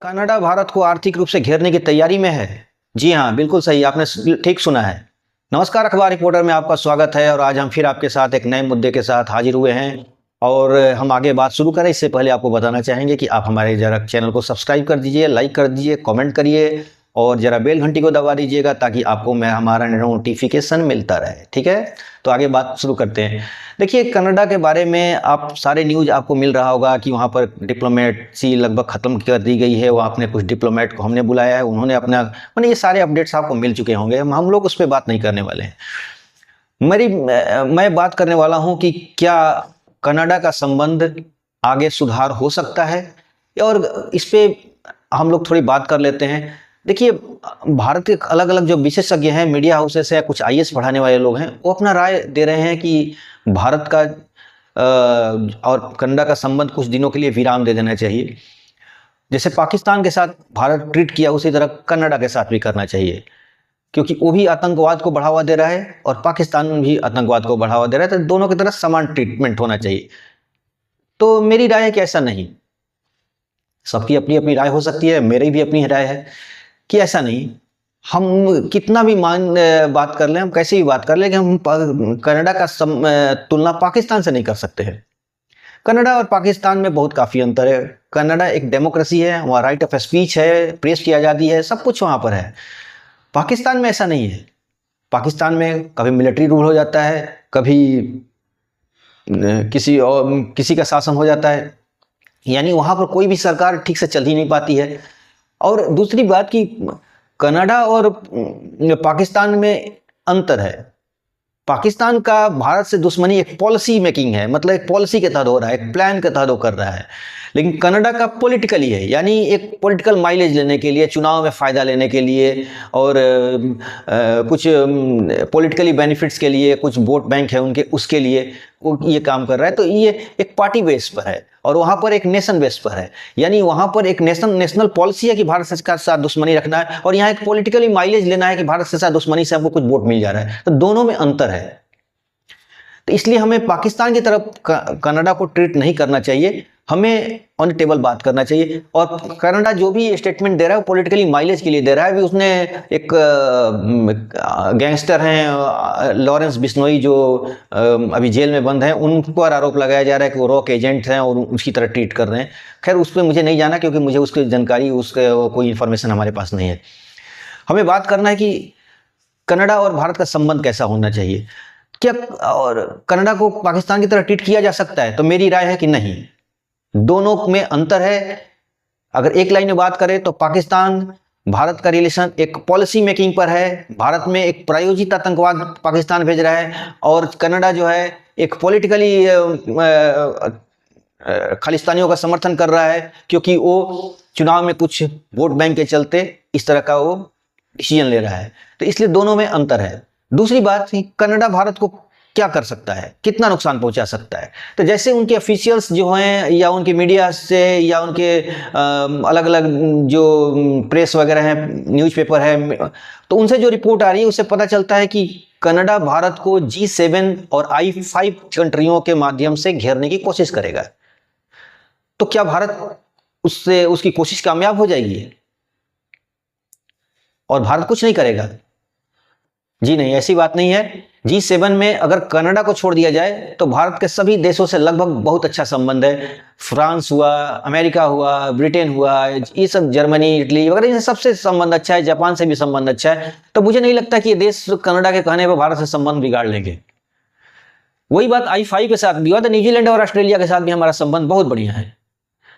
Canada Bharat को आर्थिक रूप से घेरने की तैयारी में है। जी हाँ, बिल्कुल सही, आपने ठीक सुना है। नमस्कार, अखबार रिपोर्टर में आपका स्वागत है और आज हम फिर आपके साथ एक नए मुद्दे के साथ हाजिर हुए हैं। और हम आगे बात शुरू करें इससे पहले आपको बताना चाहेंगे कि आप हमारे जरा चैनल को सब्सक्राइब कर दीजिए, लाइक कर दीजिए, कमेंट करिए और जरा बेल घंटी को दबा दीजिएगा ताकि आपको हमारा नोटिफिकेशन मिलता रहे। ठीक है, तो आगे बात शुरू करते हैं। देखिए, कनाडा के बारे में आप सारे न्यूज़ आपको मिल रहा होगा कि वहाँ पर डिप्लोमेसी लगभग ख़त्म कर दी गई है। वहाँ अपने कुछ डिप्लोमेट को हमने बुलाया है, उन्होंने अपना ये सारे अपडेट्स आपको मिल चुके होंगे। हम लोग उस पर बात नहीं करने वाले हैं। मैं बात करने वाला हूँ कि क्या कनाडा का संबंध आगे सुधार हो सकता है, और इस पे हम लोग थोड़ी बात कर लेते हैं। देखिए, भारत के अलग अलग जो विशेषज्ञ हैं, मीडिया हाउसेस है, कुछ आईएएस पढ़ाने वाले लोग हैं, वो अपना राय दे रहे हैं कि भारत का और कनाडा का संबंध कुछ दिनों के लिए विराम दे देना चाहिए। जैसे पाकिस्तान के साथ भारत ट्रीट किया उसी तरह कनाडा के साथ भी करना चाहिए, क्योंकि वो भी आतंकवाद को बढ़ावा दे रहा है और पाकिस्तान भी आतंकवाद को बढ़ावा दे रहा है, तो दोनों की तरफ समान ट्रीटमेंट होना चाहिए। तो मेरी राय है कि ऐसा नहीं, सबकी अपनी अपनी राय हो सकती है, मेरी भी अपनी राय है कि ऐसा नहीं। हम कितना भी बात कर लें, हम कैसे भी बात कर लें कि हम कनाडा का तुलना पाकिस्तान से नहीं कर सकते हैं। कनाडा और पाकिस्तान में बहुत काफ़ी अंतर है। कनाडा एक डेमोक्रेसी है, वहाँ राइट ऑफ स्पीच है, प्रेस की आज़ादी है, सब कुछ वहाँ पर है। पाकिस्तान में ऐसा नहीं है। पाकिस्तान में कभी मिलिट्री रूल हो जाता है, कभी किसी का शासन हो जाता है, यानी वहाँ पर कोई भी सरकार ठीक से चल ही नहीं पाती है। और दूसरी बात कि कनाडा और पाकिस्तान में अंतर है। पाकिस्तान का भारत से दुश्मनी एक पॉलिसी मेकिंग है, मतलब एक पॉलिसी के तहत हो रहा है, एक प्लान के तहत वो कर रहा है। लेकिन कनाडा का पॉलिटिकली है, यानी एक पॉलिटिकल माइलेज लेने के लिए, चुनाव में फ़ायदा लेने के लिए और कुछ पॉलिटिकली बेनिफिट्स के लिए, कुछ वोट बैंक है उनके, उसके लिए वो ये काम कर रहा है। तो ये एक पार्टी बेस पर है और वहाँ पर एक नेशन बेस पर है, यानी वहाँ पर एक नेशनल पॉलिसी है कि भारत के साथ दुश्मनी रखना है, और यहाँ एक पॉलिटिकली माइलेज लेना है कि भारत के साथ दुश्मनी से हमको कुछ वोट मिल जा रहा है। तो दोनों में अंतर है। तो इसलिए हमें पाकिस्तान की तरफ कनाडा को ट्रीट नहीं करना चाहिए, हमें ऑन टेबल बात करना चाहिए। और कनाडा जो भी स्टेटमेंट दे रहा है वो पॉलिटिकली माइलेज के लिए दे रहा है। अभी उसने एक गैंगस्टर हैं लॉरेंस बिश्नोई, जो अभी जेल में बंद हैं, उन पर आरोप लगाया जा रहा है कि वो रॉक एजेंट हैं और उसकी तरह ट्रीट कर रहे हैं। खैर, उस पर मुझे नहीं जाना, क्योंकि मुझे उसकी जानकारी, उसके कोई इन्फॉर्मेशन हमारे पास नहीं है। हमें बात करना है कि कनाडा और भारत का संबंध कैसा होना चाहिए। क्या और कनाडा को पाकिस्तान की तरह ट्रीट किया जा सकता है? तो मेरी राय है कि नहीं, दोनों में अंतर है। अगर एक लाइन में बात करें तो पाकिस्तान भारत का रिलेशन एक पॉलिसी मेकिंग पर है। भारत में एक प्रायोजित आतंकवाद पाकिस्तान भेज रहा है, और कनाडा जो है एक पॉलिटिकली खालिस्तानियों का समर्थन कर रहा है, क्योंकि वो चुनाव में कुछ वोट बैंक के चलते इस तरह का वो डिसीजन ले रहा है। तो इसलिए दोनों में अंतर है। दूसरी बात, कनाडा भारत को क्या कर सकता है, कितना नुकसान पहुंचा सकता है। तो जैसे उनके ऑफिशियल्स जो हैं, या उनके मीडिया से, या उनके अलग अलग जो प्रेस वगैरह है, न्यूज़पेपर है, तो उनसे जो रिपोर्ट आ रही है उससे पता चलता है कि कनाडा भारत को G7 और I5 कंट्रियों के माध्यम से घेरने की कोशिश करेगा। तो क्या भारत उसकी कोशिश कामयाब हो जाएगी और भारत कुछ नहीं करेगा? जी नहीं, ऐसी बात नहीं है। G7 में अगर कनाडा को छोड़ दिया जाए तो भारत के सभी देशों से लगभग बहुत अच्छा संबंध है। फ्रांस हुआ, अमेरिका हुआ, ब्रिटेन हुआ, ये सब, जर्मनी, इटली वगैरह, इनसे सबसे संबंध अच्छा है। जापान से भी संबंध अच्छा है। तो मुझे नहीं लगता कि ये देश कनाडा के कहने पर भारत से संबंध बिगाड़ लेंगे। वही बात I5 के साथ भी हुआ, तो न्यूजीलैंड और ऑस्ट्रेलिया के साथ भी हमारा संबंध बहुत बढ़िया है,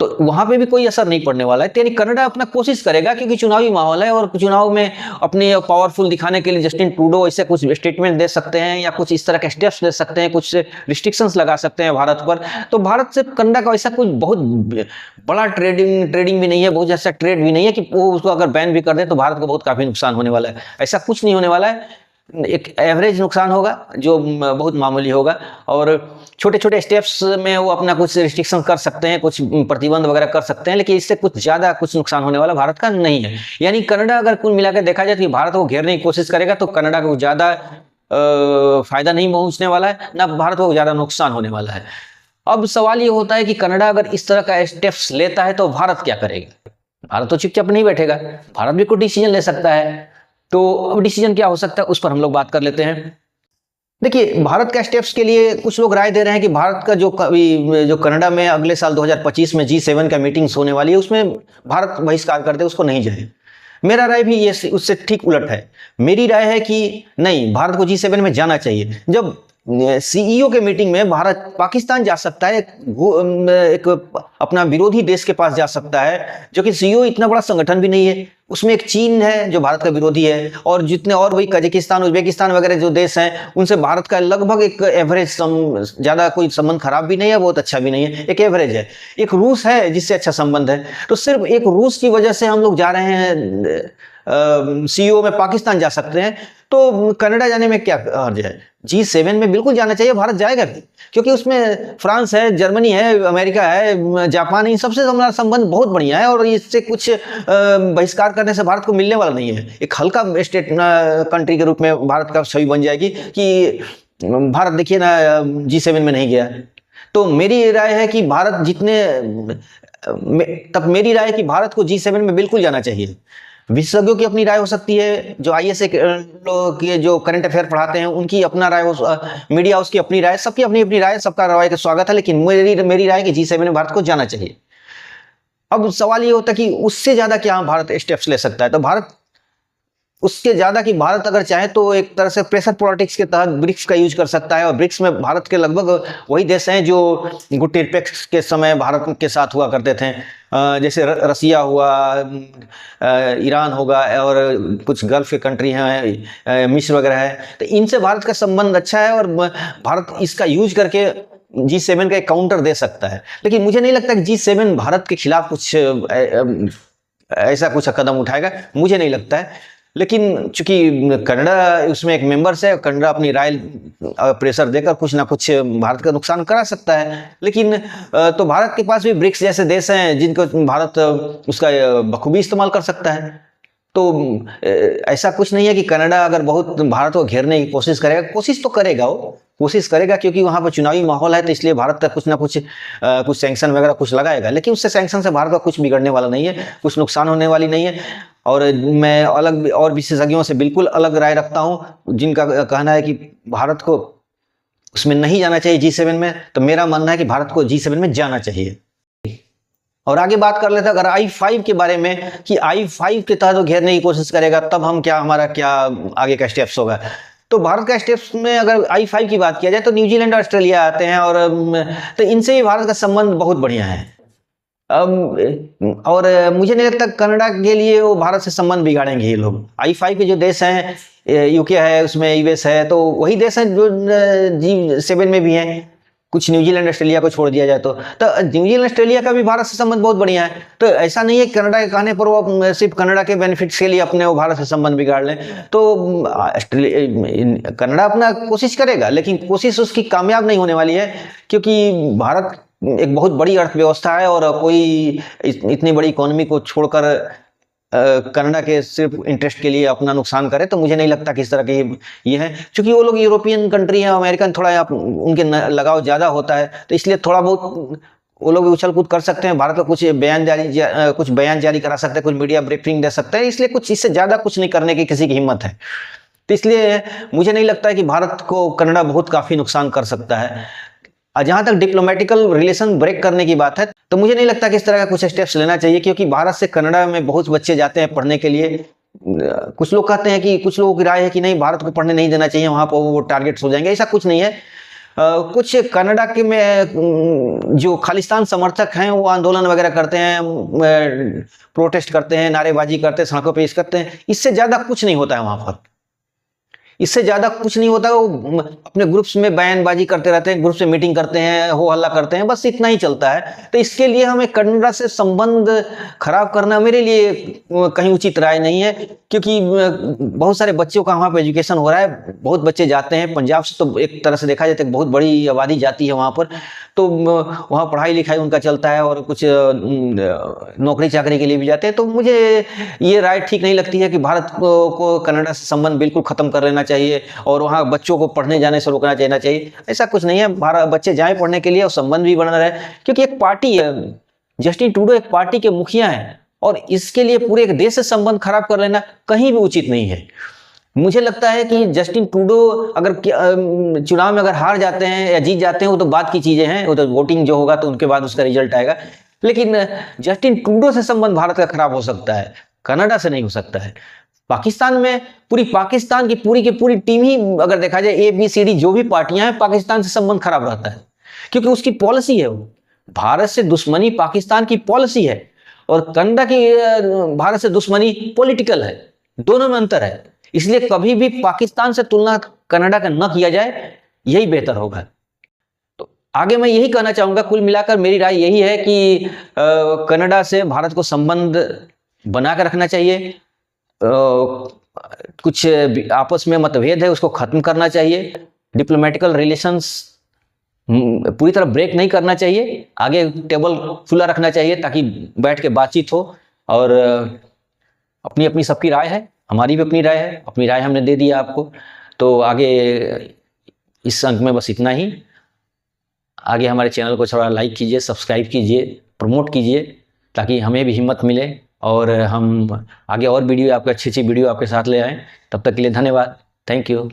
तो वहां पे भी कोई असर नहीं पड़ने वाला है। यानी कनाडा अपना कोशिश करेगा, क्योंकि चुनावी माहौल है, और चुनाव में अपने पावरफुल दिखाने के लिए जस्टिन ट्रूडो ऐसे कुछ स्टेटमेंट दे सकते हैं, या कुछ इस तरह के स्टेप्स ले सकते हैं, कुछ रिस्ट्रिक्शंस लगा सकते हैं भारत पर। तो भारत से कनाडा का ऐसा कुछ बहुत बड़ा ट्रेडिंग भी नहीं है, बहुत ऐसा ट्रेड भी नहीं है कि वो उसको अगर बैन भी कर दे तो भारत को बहुत काफी नुकसान होने वाला है। ऐसा कुछ नहीं होने वाला है। एक एवरेज नुकसान होगा जो बहुत मामूली होगा, और छोटे छोटे स्टेप्स में वो अपना कुछ रिस्ट्रिक्शन कर सकते हैं, कुछ प्रतिबंध वगैरह कर सकते हैं, लेकिन इससे कुछ ज़्यादा कुछ नुकसान होने वाला भारत का नहीं है। यानी कनाडा अगर कुल मिलाकर देखा जाए तो भारत को घेरने की कोशिश करेगा तो कनाडा को ज़्यादा फायदा नहीं पहुंचने वाला है, ना भारत को ज़्यादा नुकसान होने वाला है। अब सवाल ये होता है कि कनाडा अगर इस तरह का स्टेप्स लेता है तो भारत क्या करेगा। भारत तो चुपचाप नहीं बैठेगा, भारत भी कोई डिसीजन ले सकता है। तो अब डिसीजन क्या हो सकता है उस पर हम लोग बात कर लेते हैं। देखिए, भारत का स्टेप्स के लिए कुछ लोग राय दे रहे हैं कि भारत का जो कनाडा में अगले साल 2025 में G7 का मीटिंग्स होने वाली है, उसमें भारत बहिष्कार कर दे, उसको नहीं जाए। मेरा राय भी ये उससे ठीक उलट है। मेरी राय है कि नहीं, भारत को G7 में जाना चाहिए। जब सीईओ के मीटिंग में भारत पाकिस्तान जा सकता है, एक अपना विरोधी देश के पास जा सकता है, जो कि सीईओ इतना बड़ा संगठन भी नहीं है, उसमें एक चीन है जो भारत का विरोधी है, और जितने और वही कजाकिस्तान, उज्बेकिस्तान वगैरह जो देश हैं, उनसे भारत का लगभग एक एवरेज, ज्यादा कोई संबंध खराब भी नहीं है, बहुत अच्छा भी नहीं है, एक एवरेज है। एक रूस है जिससे अच्छा संबंध है। तो सिर्फ एक रूस की वजह से हम लोग जा रहे हैं सीईओ में पाकिस्तान जा सकते हैं, तो कनाडा जाने में क्या हर्ज है? G7 में बिल्कुल जाना चाहिए, भारत जाएगा भी, क्योंकि उसमें फ्रांस है, जर्मनी है, अमेरिका है, जापान है, इन सबसे हमारा संबंध बहुत बढ़िया है, और इससे कुछ बहिष्कार करने से भारत को मिलने वाला नहीं है। एक हल्का स्टेट कंट्री के रूप में भारत का छवि बन जाएगी कि भारत देखिए ना G7 में नहीं गया। तो मेरी राय है कि भारत तब मेरी राय है कि भारत को G7 में बिल्कुल जाना चाहिए। विशेषज्ञों की अपनी राय हो सकती है, जो आईएसए के जो करंट अफेयर पढ़ाते हैं उनकी अपना राय हो, मीडिया उसकी अपनी राय, सबकी अपनी अपनी राय, सबका राय का स्वागत है, लेकिन मेरी राय है कि G7 में भारत को जाना चाहिए। अब सवाल ये होता है कि उससे ज्यादा क्या भारत स्टेप्स ले सकता है? तो भारत उसके ज्यादा कि भारत अगर चाहे तो एक तरह से प्रेशर पॉलिटिक्स के तहत ब्रिक्स का यूज कर सकता है, और ब्रिक्स में भारत के लगभग वही देश हैं जो गुटेरपेक्स के समय भारत के साथ हुआ करते थे, जैसे रसिया हुआ, ईरान होगा, और कुछ गल्फ के कंट्री हैं, मिस्र वगैरह है। तो इनसे भारत का संबंध अच्छा है, और भारत इसका यूज करके G7 का एक काउंटर दे सकता है। लेकिन मुझे नहीं लगता कि G7 भारत के खिलाफ कुछ ऐसा कुछ कदम उठाएगा, मुझे नहीं लगता है। लेकिन चूंकि कनाडा उसमें एक मेंबर्स है, कनाडा अपनी राय प्रेशर देकर कुछ ना कुछ भारत का नुकसान करा सकता है। लेकिन तो भारत के पास भी ब्रिक्स जैसे देश हैं जिनको भारत उसका बखूबी इस्तेमाल कर सकता है। तो ऐसा कुछ नहीं है कि कनाडा अगर बहुत भारत को घेरने की कोशिश करेगा, कोशिश तो करेगा, वो कोशिश करेगा, क्योंकि वहां पर चुनावी माहौल है, तो इसलिए भारत तक कुछ ना कुछ कुछ सैंक्शन वगैरह कुछ लगाएगा। लेकिन उससे सैंक्शन से भारत का कुछ बिगड़ने वाला नहीं है, कुछ नुकसान होने वाली नहीं है। और मैं अलग और विशेषज्ञों से बिल्कुल अलग राय रखता हूं, जिनका कहना है कि भारत को उसमें नहीं जाना चाहिए G7 में। तो मेरा मानना है कि भारत को G7 में जाना चाहिए। और आगे बात कर लेते हैं अगर I5 के बारे में, कि I5 के तहत वो घेरने की कोशिश करेगा, तब हम हमारा क्या आगे का स्टेप्स होगा। तो भारत का स्टेप्स में अगर I5 की बात किया जाए तो न्यूजीलैंड और ऑस्ट्रेलिया आते हैं, और तो इनसे भी भारत का संबंध बहुत बढ़िया है। और मुझे नहीं लगता कनाडा के लिए वो भारत से संबंध बिगाड़ेंगे ये लोग। I5 के जो देश हैं, यूके है, उसमें यूएस है, तो वही देश हैं जो G7 में भी हैं, कुछ न्यूजीलैंड ऑस्ट्रेलिया को छोड़ दिया जाए तो न्यूजीलैंड ऑस्ट्रेलिया का भी भारत से संबंध बहुत बढ़िया है। तो ऐसा नहीं है कनाडा के कहने पर वो सिर्फ कनाडा के बेनिफिट्स के लिए अपने वो भारत से संबंध बिगाड़ लें। तो कनाडा अपना कोशिश करेगा, लेकिन कोशिश उसकी कामयाब नहीं होने वाली है, क्योंकि भारत एक बहुत बड़ी अर्थव्यवस्था है, और कोई इतनी बड़ी इकोनॉमी को छोड़कर कनाडा के सिर्फ इंटरेस्ट के लिए अपना नुकसान करे, तो मुझे नहीं लगता कि इस तरह के ये है। क्योंकि वो लोग यूरोपियन कंट्री हैं, अमेरिकन थोड़ा उनके लगाव ज़्यादा होता है, तो इसलिए थोड़ा बहुत वो लोग उछल कूद कर सकते हैं। भारत का कुछ बयान जारी करा सकते हैं, कुछ मीडिया ब्रीफिंग दे सकते हैं, इसलिए कुछ इससे ज़्यादा कुछ नहीं करने की किसी की हिम्मत है। तो इसलिए मुझे नहीं लगता है कि भारत को कनाडा बहुत काफ़ी नुकसान कर सकता है। जहां तक डिप्लोमेटिकल रिलेशन ब्रेक करने की बात है, तो मुझे नहीं लगता कि इस तरह का कुछ स्टेप्स लेना चाहिए, क्योंकि भारत से कनाडा में बहुत बच्चे जाते हैं पढ़ने के लिए। कुछ लोग कहते हैं कि, कुछ लोगों की राय है कि नहीं, भारत को पढ़ने नहीं देना चाहिए, वहां पर वो टारगेट्स हो जाएंगे। ऐसा कुछ नहीं है। कुछ कनाडा के में जो खालिस्तान समर्थक हैं वो आंदोलन वगैरह करते हैं, प्रोटेस्ट करते हैं, नारेबाजी करते हैं, सड़कों पे करते हैं। इससे ज्यादा कुछ नहीं होता है वहां पर, इससे ज्यादा कुछ नहीं होता। वो अपने ग्रुप्स में बयानबाजी करते रहते हैं, ग्रुप से मीटिंग करते हैं, हो हल्ला करते हैं, बस इतना ही चलता है। तो इसके लिए हमें कनाडा से संबंध खराब करना मेरे लिए कहीं उचित राय नहीं है, क्योंकि बहुत सारे बच्चों का वहाँ पर एजुकेशन हो रहा है, बहुत बच्चे जाते हैं पंजाब से, तो एक तरह से देखा जाए तो बहुत बड़ी आबादी जाती है वहाँ पर, तो वहाँ पढ़ाई लिखाई उनका चलता है, और कुछ नौकरी चाकरी के लिए भी जाते हैं। तो मुझे ये राय ठीक नहीं लगती है कि भारत को कनाडा से संबंध बिल्कुल खत्म कर लेना चाहिए, और वहाँ बच्चों को पढ़ने जाने से रोकना चाहिए। ऐसा कुछ नहीं है, भारत बच्चे जाएं पढ़ने के लिए, और संबंध भी बना रहे, क्योंकि एक पार्टी है, जस्टिन ट्रूडो एक पार्टी के मुखिया हैं, और इसके लिए पूरे एक देश से संबंध खराब कर लेना कहीं भी उचित नहीं है। मुझे लगता है कि जस्टिन ट्रूडो अगर चुनाव में अगर हार जाते हैं या जीत जाते हैं वो तो बात की चीजें हैं, वो तो वोटिंग जो होगा तो उनके बाद उसका रिजल्ट आएगा, लेकिन जस्टिन ट्रूडो से संबंध भारत का खराब हो सकता है, कनाडा से नहीं हो सकता है। पाकिस्तान में पूरी पाकिस्तान की पूरी टीम ही अगर देखा जाए ABCD जो भी पार्टियां हैं, पाकिस्तान से संबंध खराब रहता है, क्योंकि उसकी पॉलिसी है, वो भारत से दुश्मनी पाकिस्तान की पॉलिसी है, और कनाडा की भारत से दुश्मनी पॉलिटिकल है, दोनों में अंतर है। इसलिए कभी भी पाकिस्तान से तुलना कनाडा का न किया जाए, यही बेहतर होगा। तो आगे मैं यही कहना चाहूंगा, कुल मिलाकर मेरी राय यही है कि कनाडा से भारत को संबंध बना कर रखना चाहिए। कुछ आपस में मतभेद है उसको खत्म करना चाहिए, डिप्लोमेटिकल रिलेशंस पूरी तरह ब्रेक नहीं करना चाहिए, आगे टेबल खुला रखना चाहिए ताकि बैठ के बातचीत हो। और अपनी अपनी सबकी राय है, हमारी भी अपनी राय है, अपनी राय हमने दे दिया आपको। तो आगे इस अंक में बस इतना ही। आगे हमारे चैनल को थोड़ा लाइक कीजिए, सब्सक्राइब कीजिए, प्रमोट कीजिए, ताकि हमें भी हिम्मत मिले और हम आगे और वीडियो आपके अच्छी वीडियो आपके साथ ले आएँ। तब तक के लिए धन्यवाद, थैंक यू।